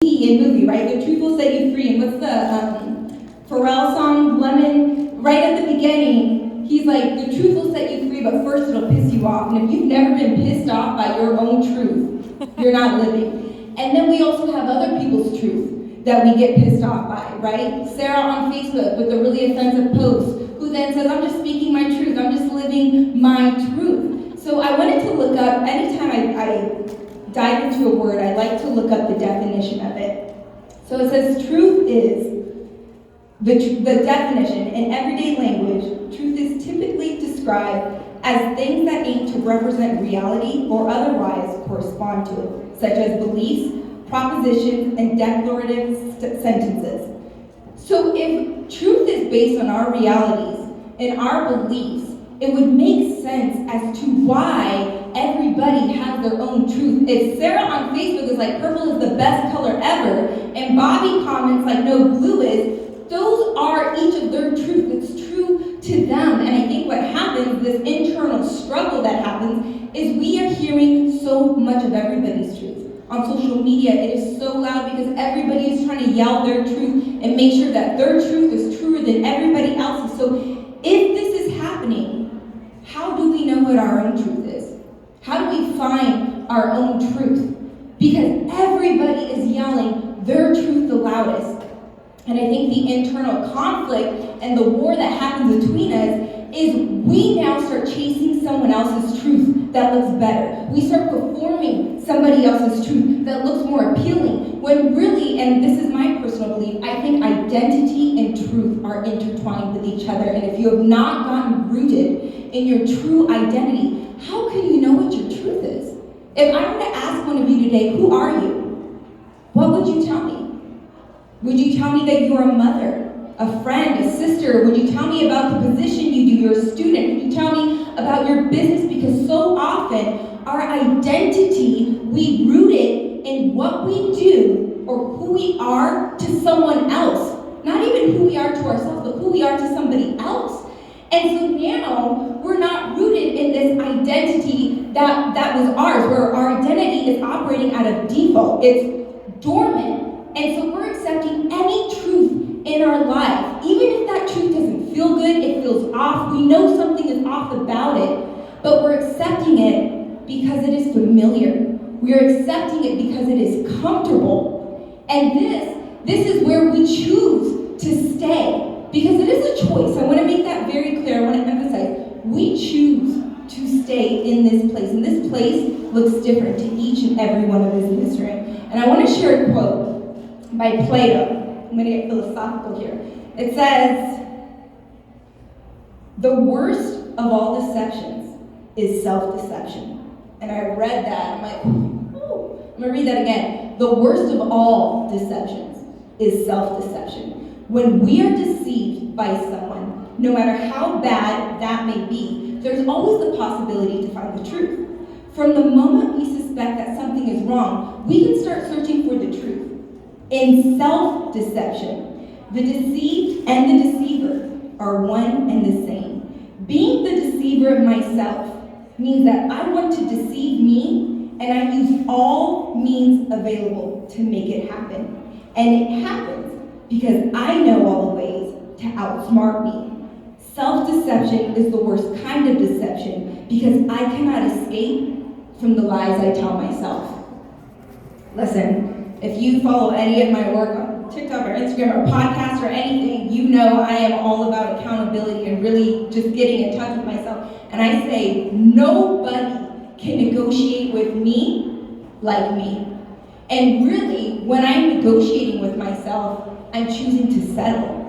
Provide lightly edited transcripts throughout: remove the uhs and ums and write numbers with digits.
in movie, right? The truth will set you free. And what's the Pharrell song, Lemon? Right at the beginning, he's like, the truth will set you free, but first it'll piss you off. And if you've never been pissed off by your own truth, you're not living. And then we also have other people's truth that we get pissed off by, right? Sarah on Facebook with a really offensive post, who then says, I'm just speaking my truth, I'm just living my truth. So I wanted to look up, anytime I dive into a word, I like to look up the definition of it. So it says truth is, the definition in everyday language, truth is typically described as things that aim to represent reality or otherwise correspond to it, such as beliefs, propositions, and declarative sentences. So if truth is based on our realities and our beliefs, it would make sense as to why everybody has their own truth. If Sarah on Facebook is like, purple is the best color ever, and Bobby comments like, no, blue is, those are each of their truth. It's true to them. And I think what happens, this internal struggle that happens, is we are hearing so much of everybody's truth. On social media, it is so loud because everybody is trying to yell their truth and make sure that their truth is truer than everybody else's. So if this is happening, how do we know what our own truth is? How do we find our own truth? Because everybody is yelling their truth the loudest. And I think the internal conflict and the war that happens between us is we now start chasing someone else's truth that looks better. We start performing somebody else's truth that looks more appealing, when really, and this is my personal belief, I think identity and truth are intertwined with each other. And if you have not gotten rooted in your true identity, how can you know what your truth is? If I were to ask one of you today, who are you? What would you tell me? Would you tell me that you're a mother, a friend, a sister? Would you tell me about the position you do? You're a student. Would you tell me about your business? Because so often, our identity, we root it in what we do or who we are to someone else. Not even who we are to ourselves, but who we are to somebody else. And so now, we're not rooted in this identity that was ours, where our identity is operating out of default. It's dormant. And so we're accepting any truth in our life. Even if that truth doesn't feel good, it feels off, we know something is off about it, but we're accepting it because it is familiar. We're accepting it because it is comfortable. And this is where we choose to stay. Because it is a choice. I want to make that very clear. I want to emphasize, we choose to stay in this place. And this place looks different to each and every one of us in this room. And I want to share a quote by Plato. I'm going to get philosophical here. It says, the worst of all deceptions is self-deception. And I read that, I'm like, oh, I'm going to read that again. The worst of all deceptions is self-deception. When we are deceived by someone, no matter how bad that may be, there's always the possibility to find the truth. From the moment we suspect that something is wrong, we can start searching for the truth. In self-deception, the deceived and the deceiver are one and the same. Being the deceiver of myself means that I want to deceive me, and I use all means available to make it happen. And it happens because I know all the ways to outsmart me. Self-deception is the worst kind of deception because I cannot escape from the lies I tell myself. Listen. If you follow any of my work on TikTok or Instagram or podcast or anything, you know I am all about accountability and really just getting in touch with myself. And I say, nobody can negotiate with me like me. And really, when I'm negotiating with myself, I'm choosing to settle.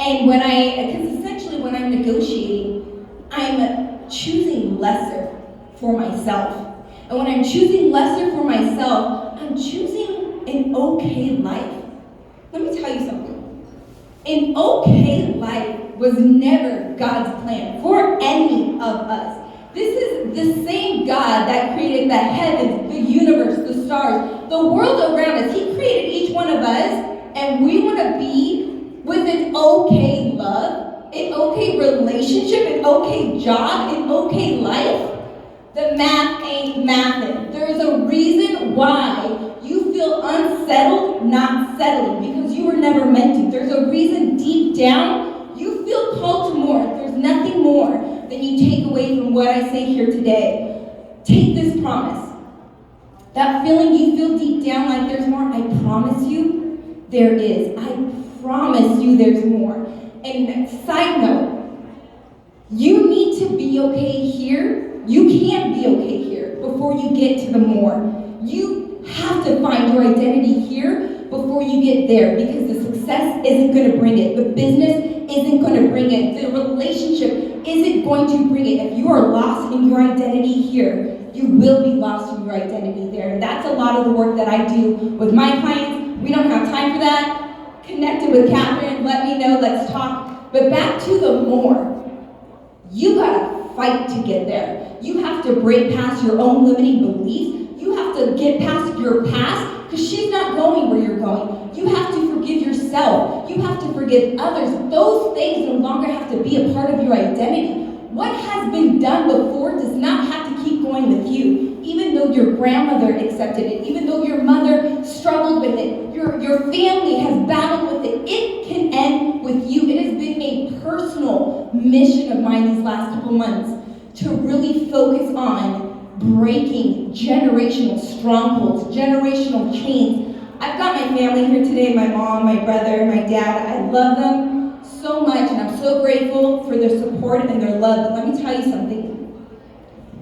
And because essentially when I'm negotiating, I'm choosing lesser for myself. And when I'm choosing lesser for myself, I'm choosing an okay life. Let me tell you something. An okay life was never God's plan for any of us. This is the same God that created the heavens, the universe, the stars, the world around us. He created each one of us, and we want to be with an okay love, an okay relationship, an okay job, an okay life. The math ain't mathin'. There's a reason why you feel feel unsettled, not settling, because you were never meant to. There's a reason deep down you feel called to more. There's nothing more than you take away from what I say here today. Take this promise. That feeling you feel deep down like there's more, I promise you, there is. I promise you there's more. And side note, you need to be okay here. You can't be okay here before you get to the more. You have to find your identity here before you get there, because the success isn't going to bring it. The business isn't going to bring it. The relationship isn't going to bring it. If you are lost in your identity here, you will be lost in your identity there. And that's a lot of the work that I do with my clients. We don't have time for that. Connected with Catherine, let me know, let's talk. But back to the more. You gotta fight to get there. You have to break past your own limiting beliefs. You have to get past your past, because she's not going where you're going. You have to forgive yourself. You have to forgive others. Those things no longer have to be a part of your identity. What has been done before does not have to keep going with you. Even though your grandmother accepted it, even though your mother struggled with it, your family has battled with it, it can end with you. It has been a personal mission of mine these last couple months to really focus on breaking generational strongholds, generational chains. I've got my family here today, my mom, my brother, my dad. I love them so much, and I'm so grateful for their support and their love. But let me tell you something.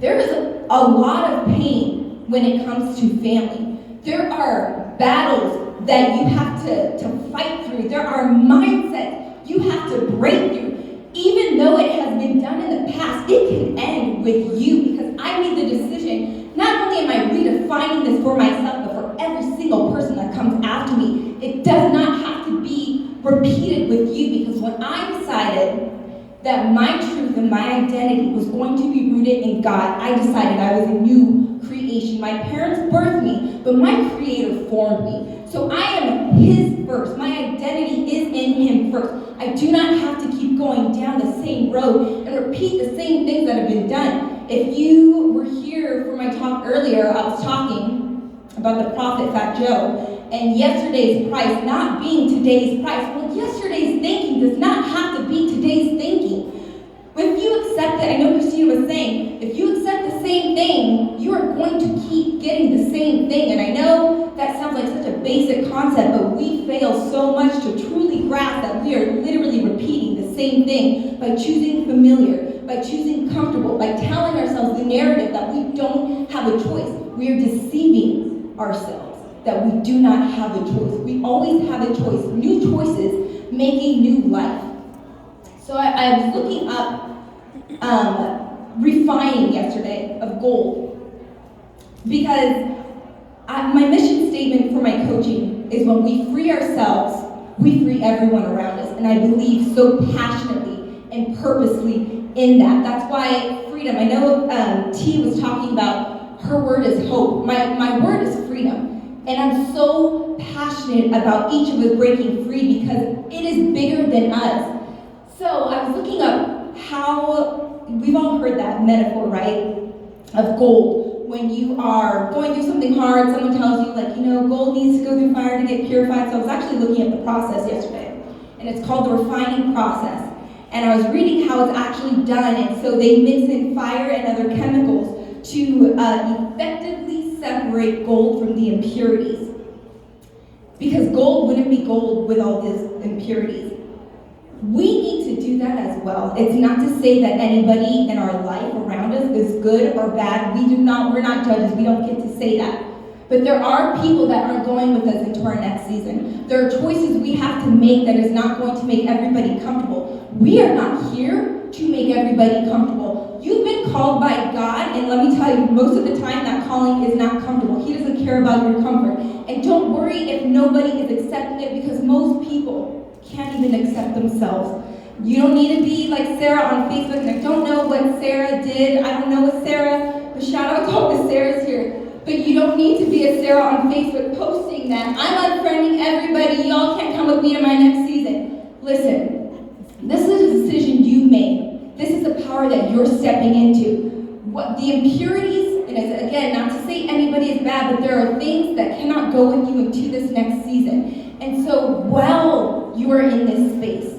There is a lot of pain when it comes to family. There are battles that you have to fight through. There are mindsets you have to break through. Even though it has been done in the past, it can end with you, because I made the decision, not only am I redefining this for myself, but for every single person that comes after me. It does not have to be repeated with you, because when I decided that my truth and my identity was going to be rooted in God, I decided I was a new creation. My parents birthed me, but my Creator formed me. So I am His first. My identity is in Him first. I do not have to keep going down the same road and repeat the same things that have been done. If you were here for my talk earlier, I was talking about the prophet Fat Joe and yesterday's price not being today's price. Well, yesterday's thinking does not have to be today's thinking. If you accept it, I know Christina was saying, if you accept the same thing, you are going to keep getting the same thing. And I know that sounds like such a basic concept, but we fail so much to truly grasp that we are literally repeating the same thing by choosing familiar, by choosing comfortable, by telling ourselves the narrative that we don't have a choice. We are deceiving ourselves that we do not have a choice. We always have a choice. New choices make a new life. So I was looking up refining yesterday of gold, because my mission statement for my coaching is when we free ourselves, we free everyone around us. And I believe so passionately and purposely in that. That's why freedom, I know T was talking about her word is hope. My word is freedom. And I'm so passionate about each of us breaking free, because it is bigger than us. So I was looking up how, we've all heard that metaphor, right, of gold. When you are going through something hard, someone tells you, like, gold needs to go through fire to get purified. So I was actually looking at the process yesterday, and it's called the refining process. And I was reading how it's actually done, and so they mix in fire and other chemicals to effectively separate gold from the impurities. Because gold wouldn't be gold with all these impurities. We need to do that as well. It's not to say that anybody in our life around us is good or bad. We're not judges. We don't get to say that. But there are people that aren't going with us into our next season. There are choices we have to make that is not going to make everybody comfortable. We are not here to make everybody comfortable. You've been called by God, and let me tell you, most of the time that calling is not comfortable. He doesn't care about your comfort. And don't worry if nobody is accepting it, because most people can't even accept themselves. You don't need to be like Sarah on Facebook, and I don't know what Sarah did. I don't know what Sarah, but shout out to all the Sarahs here. But you don't need to be a Sarah on Facebook posting that I'm unfriending everybody, y'all can't come with me to my next season. Listen, this is a decision you made. This is the power that you're stepping into. What the impurities, and again, not to say anybody is bad, but there are things that cannot not go with you into this next season. And so while you are in this space,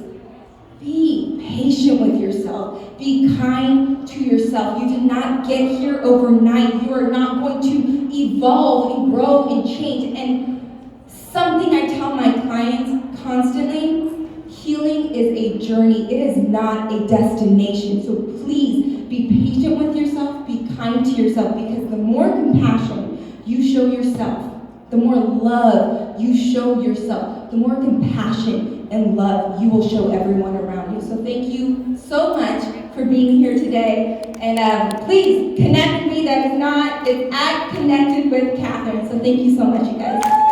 be patient with yourself. Be kind to yourself. You did not get here overnight. You are not going to evolve and grow and change. And something I tell my clients constantly, healing is a journey. It is not a destination. So please be patient with yourself. Be kind to yourself, because the more compassion you show yourself, the more love you show yourself, the more compassion and love you will show everyone around you. So thank you so much for being here today. And please connect with me. That is not, it's at Connected with Catherine. So thank you so much, you guys.